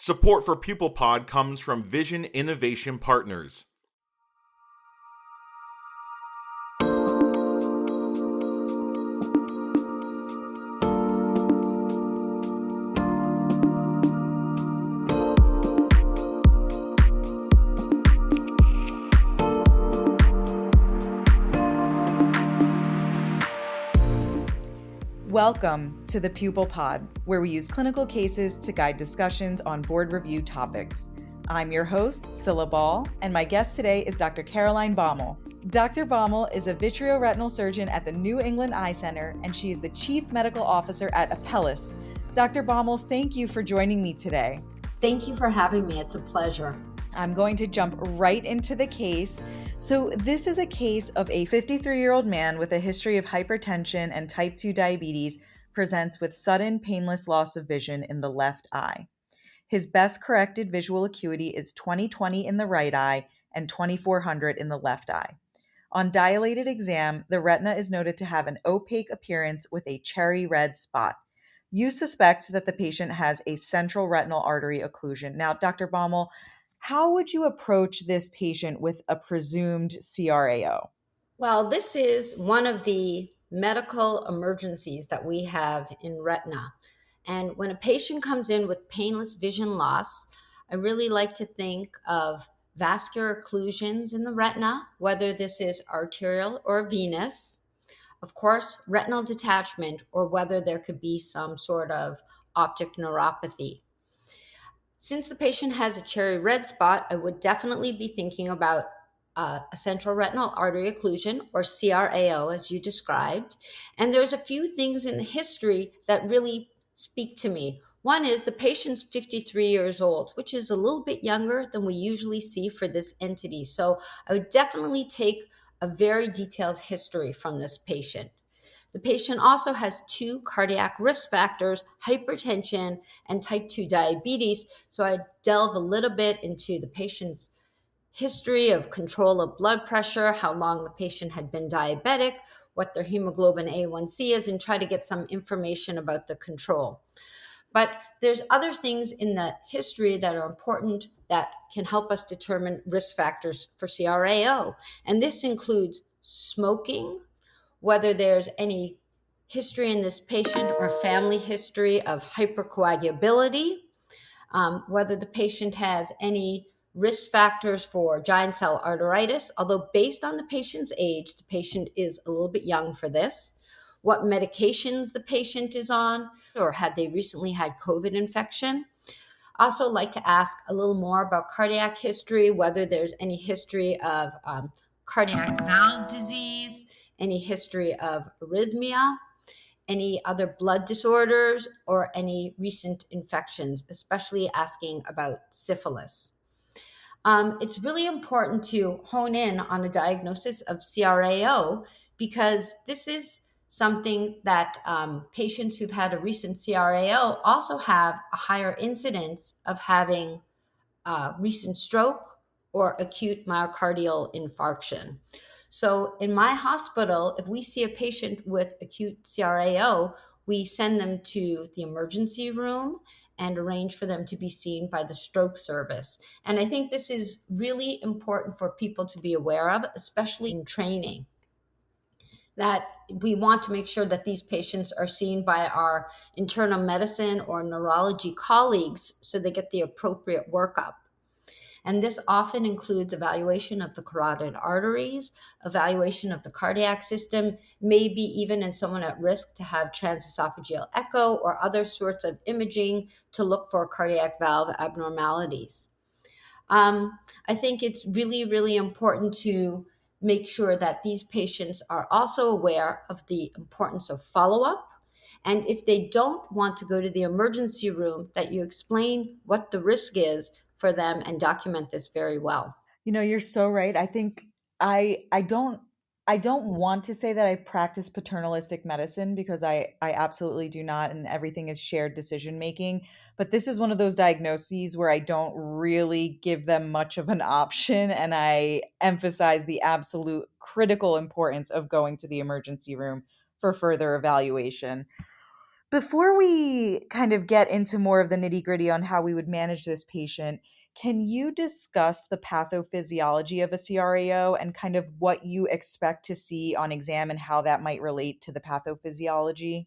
Support for Pupil Pod comes from Vision Innovation Partners. Welcome to the Pupil Pod, where we use clinical cases to guide discussions on board-reviewed topics. I'm your host, Sila Bal, and my guest today is Dr. Caroline Baumal. Dr. Baumal is a vitreoretinal surgeon at the New England Eye Center, and she is the Chief Medical Officer at Apellis. Dr. Baumal, thank you for joining me today. Thank you for having me. It's a pleasure. I'm going to jump right into the case. So this is a case of a 53-year-old man with a history of hypertension and type 2 diabetes presents with sudden painless loss of vision in the left eye. His best corrected visual acuity is 20/20 in the right eye and 2400 in the left eye. On dilated exam, the retina is noted to have an opaque appearance with a cherry red spot. You suspect that the patient has a central retinal artery occlusion. Now, Dr. Baumal, how would you approach this patient with a presumed CRAO? Well, this is one of the medical emergencies that we have in retina. And when a patient comes in with painless vision loss, I really like to think of vascular occlusions in the retina, whether this is arterial or venous. Of course, retinal detachment, or whether there could be some sort of optic neuropathy. Since the patient has a cherry red spot, I would definitely be thinking about a central retinal artery occlusion, or CRAO, as you described. And there's a few things in the history that really speak to me. One is the patient's 53 years old, which is a little bit younger than we usually see for this entity. So I would definitely take a very detailed history from this patient. The patient also has two cardiac risk factors, hypertension and type 2 diabetes. So I delve a little bit into the patient's history of control of blood pressure, how long the patient had been diabetic, what their hemoglobin A1C is, and try to get some information about the control. But there's other things in the history that are important that can help us determine risk factors for CRAO. And this includes smoking, whether there's any history in this patient or family history of hypercoagulability, whether the patient has any risk factors for giant cell arteritis, although based on the patient's age, the patient is a little bit young for this, what medications the patient is on, or had they recently had COVID infection. Also like to ask a little more about cardiac history, whether there's any history of cardiac valve disease, any history of arrhythmia, any other blood disorders, or any recent infections, especially asking about syphilis. It's really important to hone in on a diagnosis of CRAO because this is something that patients who've had a recent CRAO also have a higher incidence of having recent stroke or acute myocardial infarction. So in my hospital, if we see a patient with acute CRAO, we send them to the emergency room and arrange for them to be seen by the stroke service. And I think this is really important for people to be aware of, especially in training, that we want to make sure that these patients are seen by our internal medicine or neurology colleagues so they get the appropriate workup. And this often includes evaluation of the carotid arteries, evaluation of the cardiac system, maybe even in someone at risk to have transesophageal echo or other sorts of imaging to look for cardiac valve abnormalities. I think it's really, really important to make sure that these patients are also aware of the importance of follow-up. And if they don't want to go to the emergency room, that you explain what the risk is for them and document this very well. You know, you're so right. I think I don't want to say that I practice paternalistic medicine because I absolutely do not, and everything is shared decision making. But this is one of those diagnoses where I don't really give them much of an option, and I emphasize the absolute critical importance of going to the emergency room for further evaluation. Before we kind of get into more of the nitty gritty on how we would manage this patient, can you discuss the pathophysiology of a CRAO and kind of what you expect to see on exam and how that might relate to the pathophysiology?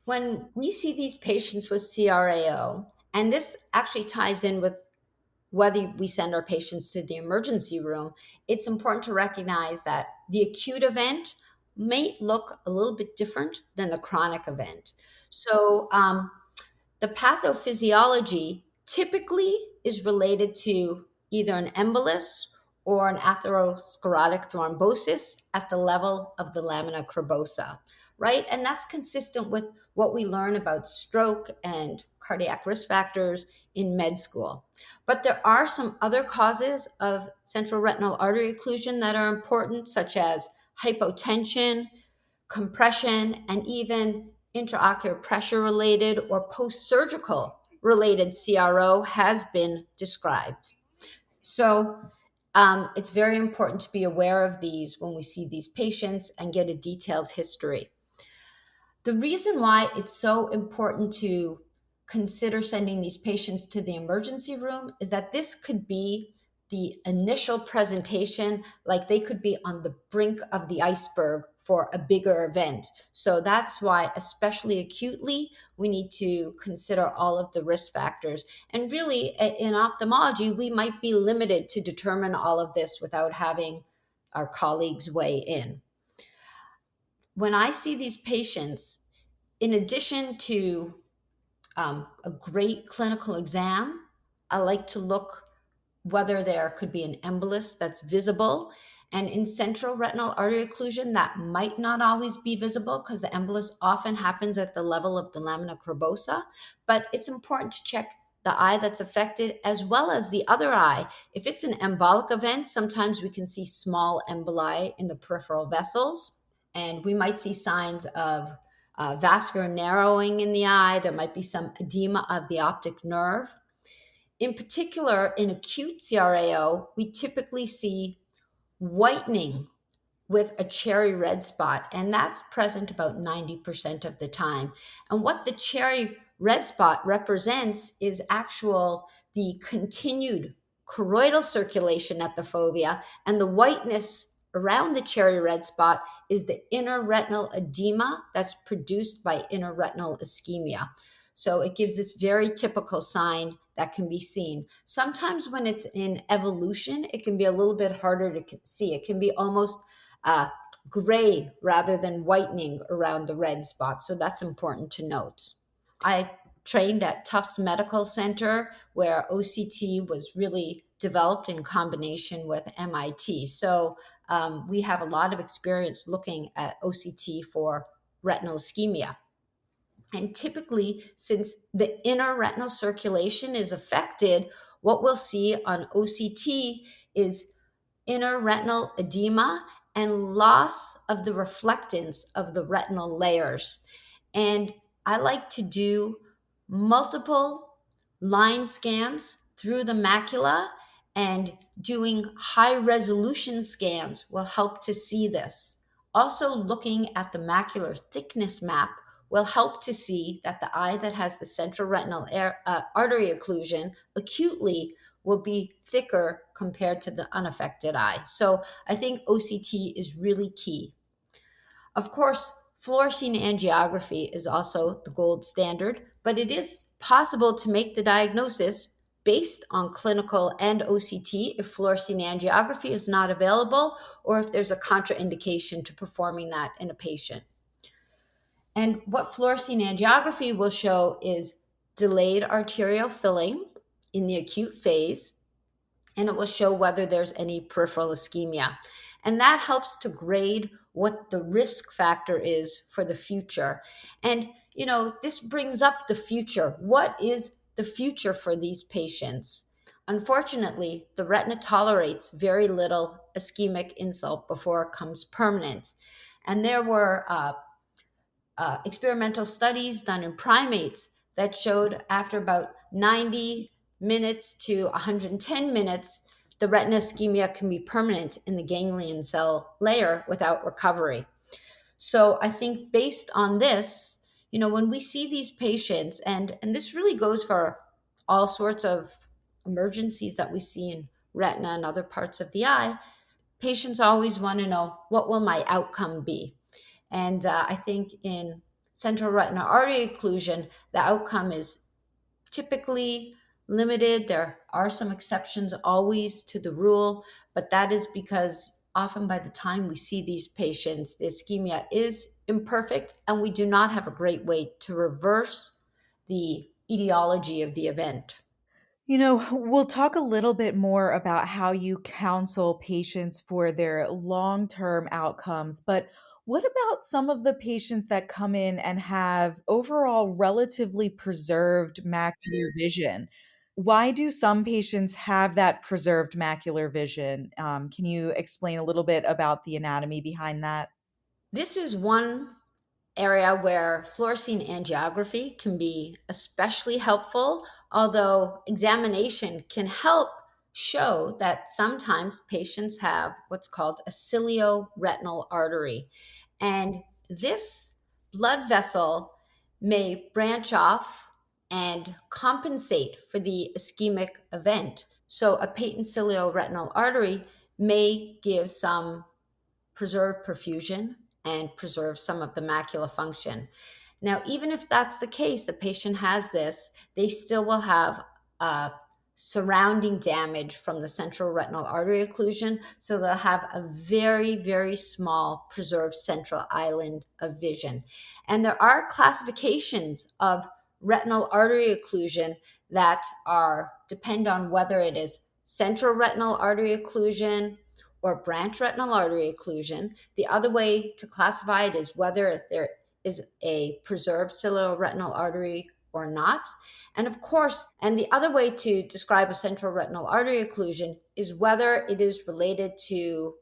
When we see these patients with CRAO, and this actually ties in with whether we send our patients to the emergency room, it's important to recognize that the acute event may look a little bit different than the chronic event. So, the pathophysiology typically is related to either an embolus or an atherosclerotic thrombosis at the level of the lamina cribosa, right? And that's consistent with what we learn about stroke and cardiac risk factors in med school. But there are some other causes of central retinal artery occlusion that are important, such as hypotension, compression, and even intraocular pressure related or post surgical related CRO has been described. So it's very important to be aware of these when we see these patients and get a detailed history. The reason why it's so important to consider sending these patients to the emergency room is that this could be the initial presentation, like they could be on the brink of the iceberg for a bigger event. So that's why, especially acutely, we need to consider all of the risk factors. And really, in ophthalmology, we might be limited to determine all of this without having our colleagues weigh in. When I see these patients, in addition to a great clinical exam, I like to look whether there could be an embolus that's visible. And in central retinal artery occlusion, that might not always be visible because the embolus often happens at the level of the lamina cribosa. But it's important to check the eye that's affected as well as the other eye. If it's an embolic event, sometimes we can see small emboli in the peripheral vessels, and we might see signs of vascular narrowing in the eye. There might be some edema of the optic nerve. In particular, in acute CRAO, we typically see whitening with a cherry red spot, and that's present about 90% of the time. And what the cherry red spot represents is the continued choroidal circulation at the fovea, and the whiteness around the cherry red spot is the inner retinal edema that's produced by inner retinal ischemia. So it gives this very typical sign that can be seen. Sometimes when it's in evolution, it can be a little bit harder to see. It can be almost gray rather than whitening around the red spot. So that's important to note. I trained at Tufts Medical Center, where OCT was really developed in combination with MIT. So we have a lot of experience looking at OCT for retinal ischemia. And typically, since the inner retinal circulation is affected, what we'll see on OCT is inner retinal edema and loss of the reflectance of the retinal layers. And I like to do multiple line scans through the macula, and doing high resolution scans will help to see this. Also, looking at the macular thickness map will help to see that the eye that has the central retinal artery occlusion acutely will be thicker compared to the unaffected eye. So I think OCT is really key. Of course, fluorescein angiography is also the gold standard, but it is possible to make the diagnosis based on clinical and OCT if fluorescein angiography is not available or if there's a contraindication to performing that in a patient. And what fluorescein angiography will show is delayed arterial filling in the acute phase, and it will show whether there's any peripheral ischemia. And that helps to grade what the risk factor is for the future. And, this brings up the future. What is the future for these patients? Unfortunately, the retina tolerates very little ischemic insult before it becomes permanent. And there were experimental studies done in primates that showed after about 90 minutes to 110 minutes, the retina ischemia can be permanent in the ganglion cell layer without recovery. So I think based on this, When we see these patients, and this really goes for all sorts of emergencies that we see in retina and other parts of the eye, patients always want to know, what will my outcome be? And I think in central retinal artery occlusion, the outcome is typically limited. There are some exceptions always to the rule, but that is because often by the time we see these patients, the ischemia is imperfect, and we do not have a great way to reverse the etiology of the event. We'll talk a little bit more about how you counsel patients for their long term outcomes, but what about some of the patients that come in and have overall relatively preserved macular vision? Why do some patients have that preserved macular vision? Can you explain a little bit about the anatomy behind that? This is one area where fluorescein angiography can be especially helpful, although examination can help show that sometimes patients have what's called a cilio-retinal artery. And this blood vessel may branch off and compensate for the ischemic event. So a patent cilio-retinal artery may give some preserve perfusion and preserve some of the macular function. Now, even if that's the case, the patient has this, they still will have surrounding damage from the central retinal artery occlusion. So they'll have a very, very small preserved central island of vision. And there are classifications of retinal artery occlusion that are depend on whether it is central retinal artery occlusion or branch retinal artery occlusion. The other way to classify it is whether there is a preserved cilio-retinal artery or not. And of course, and the other way to describe a central retinal artery occlusion is whether it is related to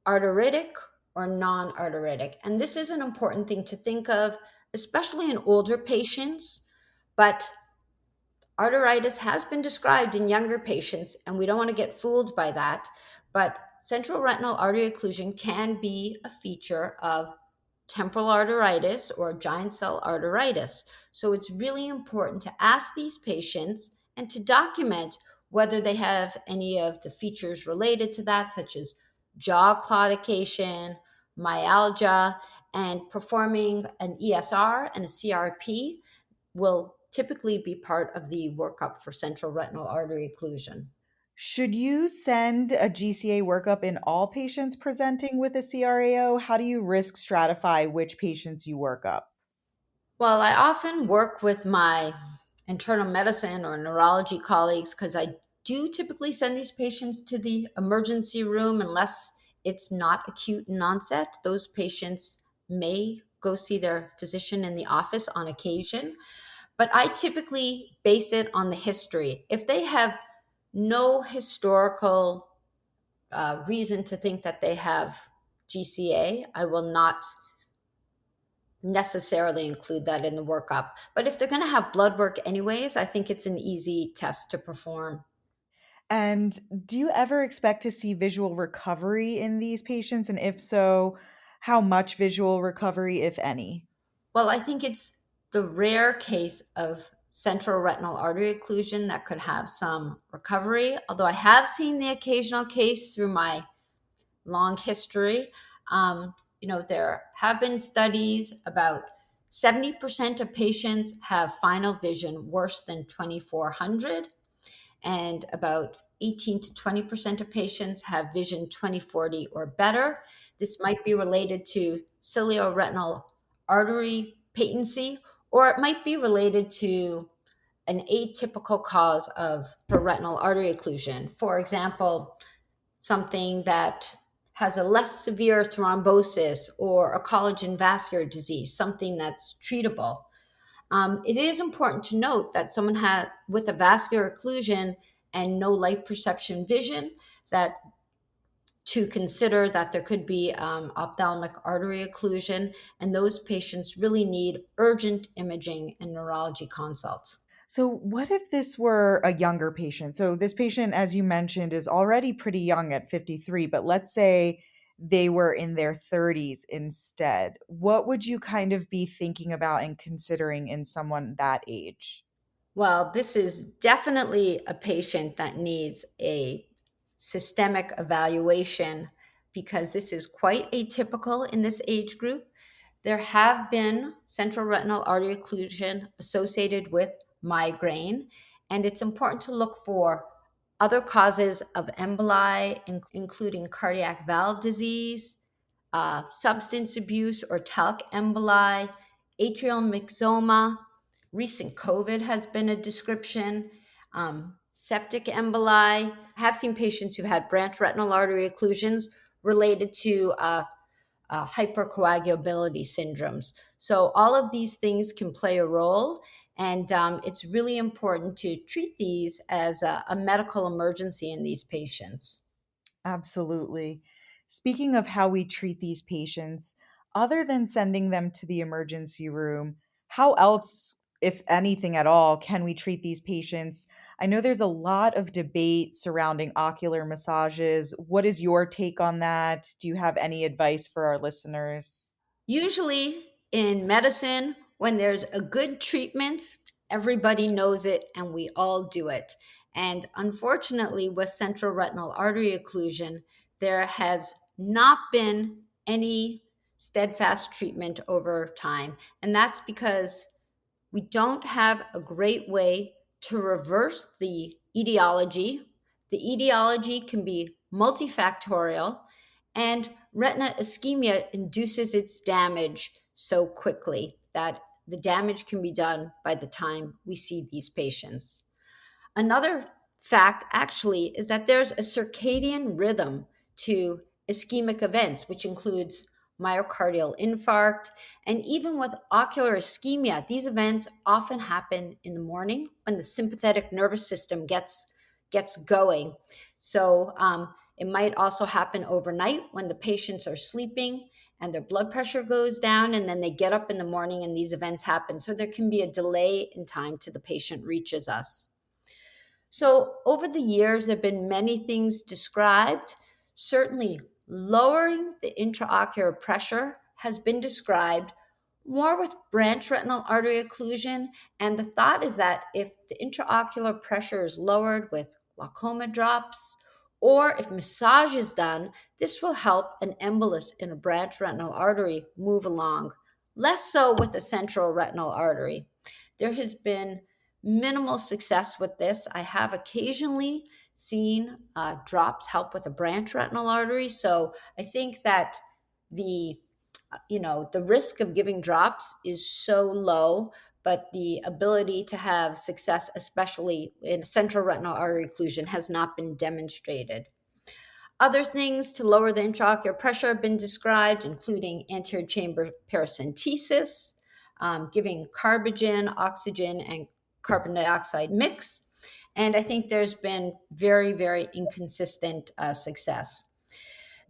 arteritic or non-arteritic. And this is an important thing to think of, especially in older patients. But arteritis has been described in younger patients, and we don't want to get fooled by that. But central retinal artery occlusion can be a feature of temporal arteritis or giant cell arteritis. So it's really important to ask these patients and to document whether they have any of the features related to that, such as jaw claudication, myalgia, and performing an ESR and a CRP will typically be part of the workup for central retinal artery occlusion. Should you send a GCA workup in all patients presenting with a CRAO? How do you risk stratify which patients you work up? Well, I often work with my internal medicine or neurology colleagues because I do typically send these patients to the emergency room unless it's not acute in onset. Those patients may go see their physician in the office on occasion, but I typically base it on the history. If they have no historical reason to think that they have GCA, I will not necessarily include that in the workup. But if they're going to have blood work anyways, I think it's an easy test to perform. And do you ever expect to see visual recovery in these patients? And if so, how much visual recovery, if any? Well, I think it's the rare case of central retinal artery occlusion that could have some recovery, although I have seen the occasional case through my long history. There have been studies about 70% of patients have final vision worse than 2400, and about 18 to 20% of patients have vision 2040 or better. This might be related to cilio-retinal artery patency, or it might be related to an atypical cause of retinal artery occlusion. For example, something that has a less severe thrombosis or a collagen vascular disease, something that's treatable. It is important to note that someone with a vascular occlusion and no light perception vision, that to consider that there could be ophthalmic artery occlusion, and those patients really need urgent imaging and neurology consults. So, what if this were a younger patient? So, this patient, as you mentioned, is already pretty young at 53, but let's say they were in their 30s instead. What would you kind of be thinking about and considering in someone that age? Well, this is definitely a patient that needs a systemic evaluation because this is quite atypical in this age group. There have been central retinal artery occlusion associated with migraine, and it's important to look for other causes of emboli, including cardiac valve disease, substance abuse or talc emboli, atrial myxoma. Recent COVID has been a description. Septic emboli. I have seen patients who've had branch retinal artery occlusions related to hypercoagulability syndromes. So, all of these things can play a role, and it's really important to treat these as a medical emergency in these patients. Absolutely. Speaking of how we treat these patients, other than sending them to the emergency room, how else, if anything at all, can we treat these patients? I know there's a lot of debate surrounding ocular massages. What is your take on that? Do you have any advice for our listeners? Usually in medicine, when there's a good treatment, everybody knows it and we all do it. And unfortunately, with central retinal artery occlusion, there has not been any steadfast treatment over time. And that's because we don't have a great way to reverse the etiology. The etiology can be multifactorial, and retina ischemia induces its damage so quickly that the damage can be done by the time we see these patients. Another fact, actually, is that there's a circadian rhythm to ischemic events, which includes myocardial infarct. And even with ocular ischemia, these events often happen in the morning when the sympathetic nervous system gets going. So it might also happen overnight when the patients are sleeping and their blood pressure goes down, and then they get up in the morning and these events happen. So there can be a delay in time till the patient reaches us. So, over the years, there have been many things described. Certainly, lowering the intraocular pressure has been described more with branch retinal artery occlusion. And the thought is that if the intraocular pressure is lowered with glaucoma drops, or if massage is done, this will help an embolus in a branch retinal artery move along. Less so with the central retinal artery. There has been minimal success with this. I have occasionally seen drops help with a branch retinal artery. So I think that the the risk of giving drops is so low, but the ability to have success, especially in central retinal artery occlusion, has not been demonstrated. Other things to lower the intraocular pressure have been described, including anterior chamber paracentesis, giving carbogen, oxygen, and carbon dioxide mix. And I think there's been very, very inconsistent success.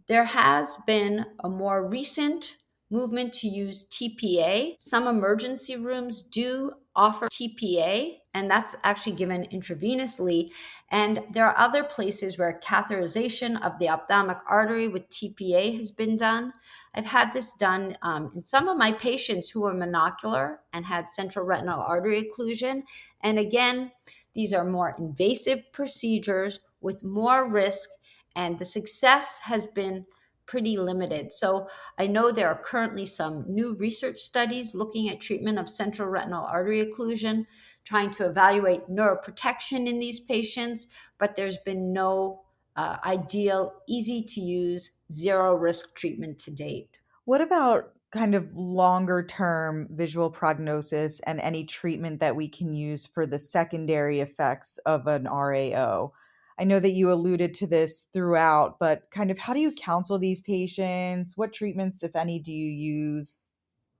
There has been a more recent movement to use TPA. Some emergency rooms do offer TPA, and that's actually given intravenously. And there are other places where catheterization of the ophthalmic artery with TPA has been done. I've had this done in some of my patients who were monocular and had central retinal artery occlusion. And again, these are more invasive procedures with more risk, and the success has been pretty limited. So I know there are currently some new research studies looking at treatment of central retinal artery occlusion, trying to evaluate neuroprotection in these patients, but there's been no ideal, easy to use, zero risk treatment to date. What about kind of longer term visual prognosis and any treatment that we can use for the secondary effects of an RAO? I know that you alluded to this throughout, but kind of how do you counsel these patients? What treatments, if any, do you use?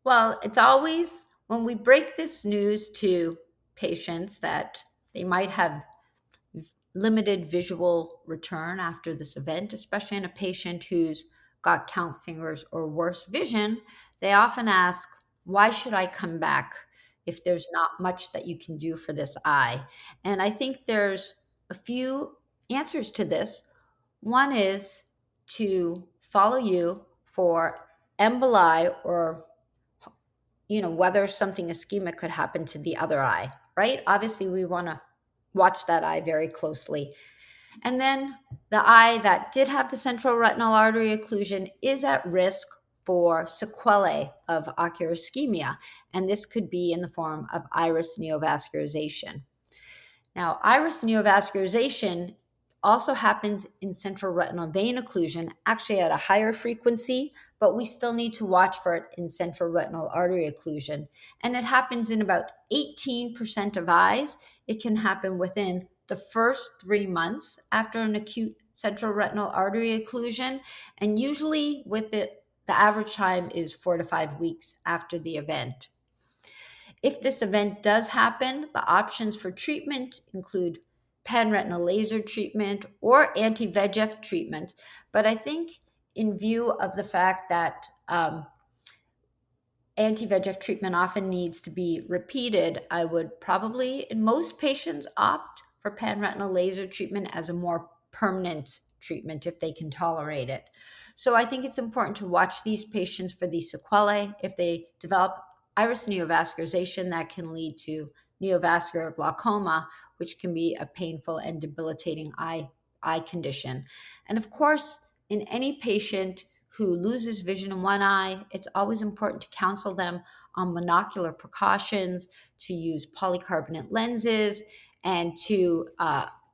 Well, it's always when we break this news to patients that they might have limited visual return after this event, especially in a patient who's got count fingers or worse vision, they often ask, why should I come back if there's not much that you can do for this eye? And I think there's a few answers to this. One is to follow you for emboli or, whether something ischemic could happen to the other eye, right? Obviously, we want to watch that eye very closely. And then the eye that did have the central retinal artery occlusion is at risk for sequelae of ocular ischemia, and this could be in the form of iris neovascularization. Now, iris neovascularization also happens in central retinal vein occlusion, actually at a higher frequency, but we still need to watch for it in central retinal artery occlusion. And it happens in about 18% of eyes. It can happen within the first 3 months after an acute central retinal artery occlusion. And usually with it, the average time is 4 to 5 weeks after the event. If this event does happen, the options for treatment include pan-retinal laser treatment or anti-VEGF treatment. But I think in view of the fact that anti-VEGF treatment often needs to be repeated, I would probably, in most patients, opt for pan-retinal laser treatment as a more permanent treatment if they can tolerate it. So I think it's important to watch these patients for these sequelae. If they develop iris neovascularization, that can lead to neovascular glaucoma, which can be a painful and debilitating eye condition. And of course, in any patient who loses vision in one eye, it's always important to counsel them on monocular precautions, to use polycarbonate lenses, and to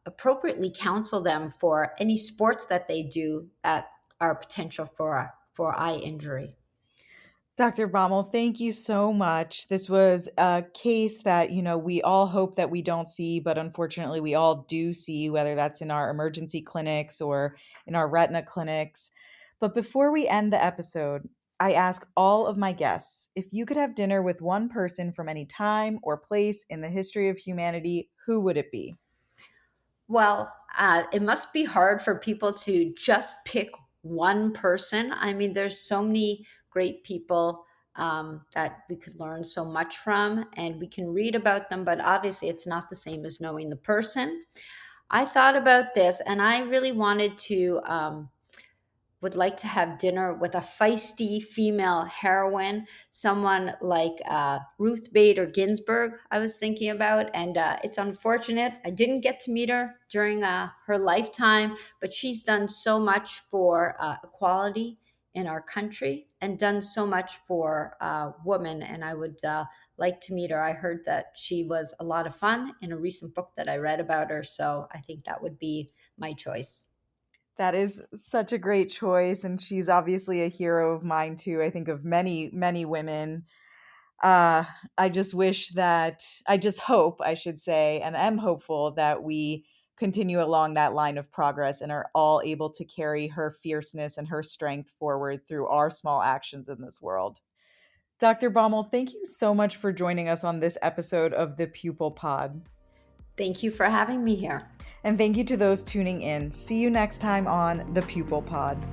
appropriately counsel them for any sports that they do that are potential for eye injury. Dr. Baumal, thank you so much. This was a case that, we all hope that we don't see, but unfortunately we all do see, whether that's in our emergency clinics or in our retina clinics. But before we end the episode, I ask all of my guests, if you could have dinner with one person from any time or place in the history of humanity, who would it be? Well, it must be hard for people to just pick one person. I mean, there's so many great people that we could learn so much from, and we can read about them, but obviously it's not the same as knowing the person. I thought about this, and I really wanted to would like to have dinner with a feisty female heroine, someone like Ruth Bader Ginsburg, I was thinking about. And it's unfortunate I didn't get to meet her during her lifetime, but she's done so much for equality in our country and done so much for women. And I would like to meet her. I heard that she was a lot of fun in a recent book that I read about her. So I think that would be my choice. That is such a great choice. And she's obviously a hero of mine too. I think of many, many women. I just hope, I should say, and am hopeful that we continue along that line of progress and are all able to carry her fierceness and her strength forward through our small actions in this world. Dr. Baumal, thank you so much for joining us on this episode of the Pupil Pod. Thank you for having me here. And thank you to those tuning in. See you next time on the Pupil Pod.